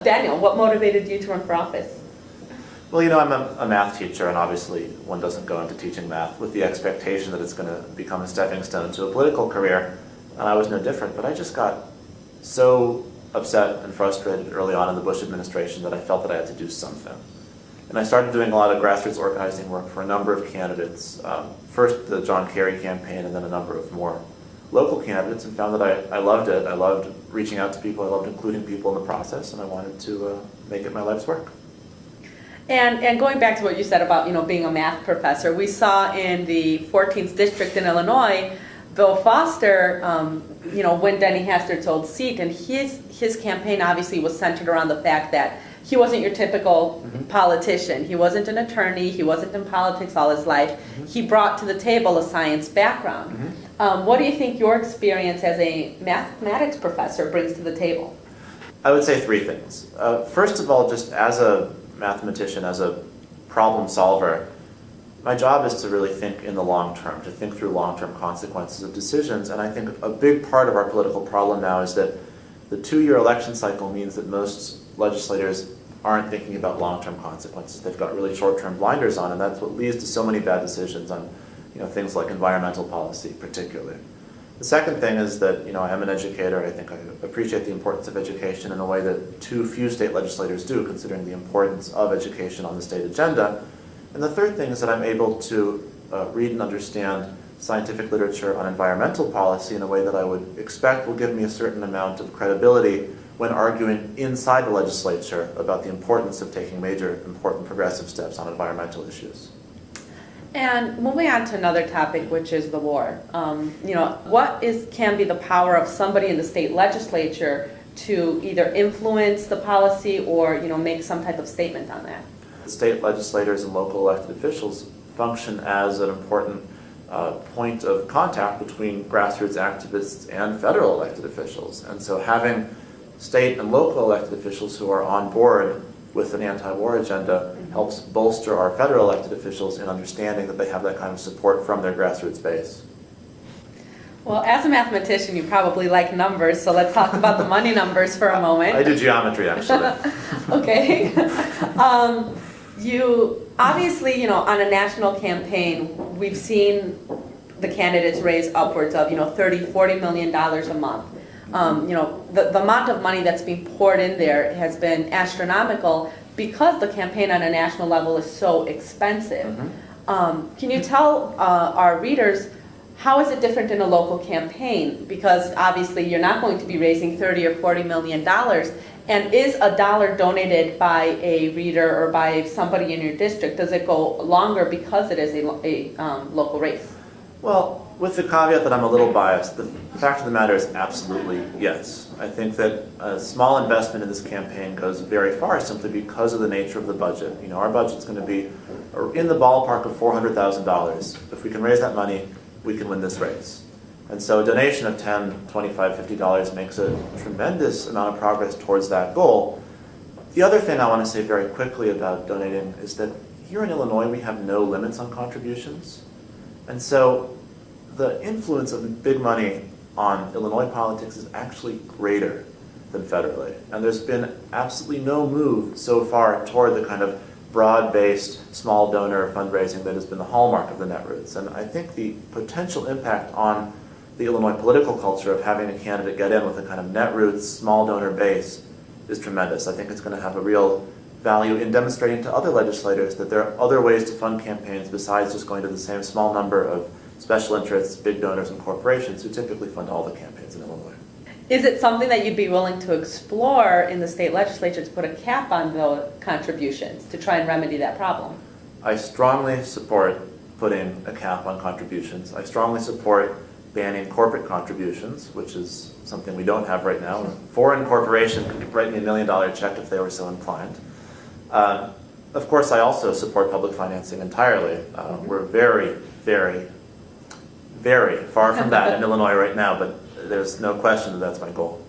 Daniel, what motivated you to run for office? Well, you know, I'm a math teacher, and obviously one doesn't go into teaching math with the expectation that it's going to become a stepping stone to a political career, and I was no different. But I just got so upset and frustrated early on in the Bush administration that I felt that I had to do something. And I started doing a lot of grassroots organizing work for a number of candidates. First the John Kerry campaign, and then a number of more local candidates, and found that I loved it. I loved reaching out to people, I loved including people in the process, and I wanted to make it my life's work. And going back to what you said about, you know, being a math professor, we saw in the 14th district in Illinois, Bill Foster, you know, win Denny Hastert's old seat, and his campaign obviously was centered around the fact that he wasn't your typical politician. He wasn't an attorney. He wasn't in politics all his life. He brought to the table a science background. What do you think your experience as a mathematics professor brings to the table? I would say three things. First of all, just as a mathematician, as a problem solver, my job is to really think in the long term, to think through long-term consequences of decisions. And I think a big part of our political problem now is that the 2-year election cycle means that most legislators aren't thinking about long-term consequences. They've got really short-term blinders on, and that's what leads to so many bad decisions on, you know, things like environmental policy particularly. The second thing is that, you know, I am an educator. I think I appreciate the importance of education in a way that too few state legislators do, considering the importance of education on the state agenda. And the third thing is that I'm able to read and understand scientific literature on environmental policy in a way that I would expect will give me a certain amount of credibility when arguing inside the legislature about the importance of taking major, important progressive steps on environmental issues. And moving on to another topic, which is the war. You know, what can be the power of somebody in the state legislature to either influence the policy or, you know, make some type of statement on that? State legislators and local elected officials function as an important point of contact between grassroots activists and federal elected officials. And so having state and local elected officials who are on board with an anti-war agenda helps bolster our federal elected officials in understanding that they have that kind of support from their grassroots base. Well, as a mathematician, you probably like numbers, so let's talk about the money numbers for a moment. I do geometry, actually. Okay. You obviously, you know, on a national campaign, we've seen the candidates raise upwards of, you know, $30–40 million a month. You know, the amount of money that's being poured in there has been astronomical because the campaign on a national level is so expensive. Can you tell our readers, how is it different in a local campaign? Because obviously you're not going to be raising $30 or $40 million. And is a dollar donated by a reader or by somebody in your district, does it go longer because it is a local race? Well, with the caveat that I'm a little biased, the fact of the matter is absolutely yes. I think that a small investment in this campaign goes very far simply because of the nature of the budget. You know, our budget's going to be in the ballpark of $400,000. If we can raise that money, we can win this race. And so a donation of $10, $25, $50 makes a tremendous amount of progress towards that goal. The other thing I want to say very quickly about donating is that here in Illinois we have no limits on contributions. And so the influence of big money on Illinois politics is actually greater than federally. And there's been absolutely no move so far toward the kind of broad-based small donor fundraising that has been the hallmark of the Netroots. And I think the potential impact on the Illinois political culture of having a candidate get in with a kind of Netroots small donor base is tremendous. I think it's going to have a real value in demonstrating to other legislators that there are other ways to fund campaigns besides just going to the same small number of special interests, big donors, and corporations who typically fund all the campaigns in Illinois. Is it something that you'd be willing to explore in the state legislature to put a cap on the contributions to try and remedy that problem? I strongly support putting a cap on contributions. I strongly support banning corporate contributions, which is something we don't have right now. A foreign corporation could write me $1 million check if they were so inclined. Of course, I also support public financing entirely. We're very, very, very far from that in Illinois right now, but there's no question that that's my goal.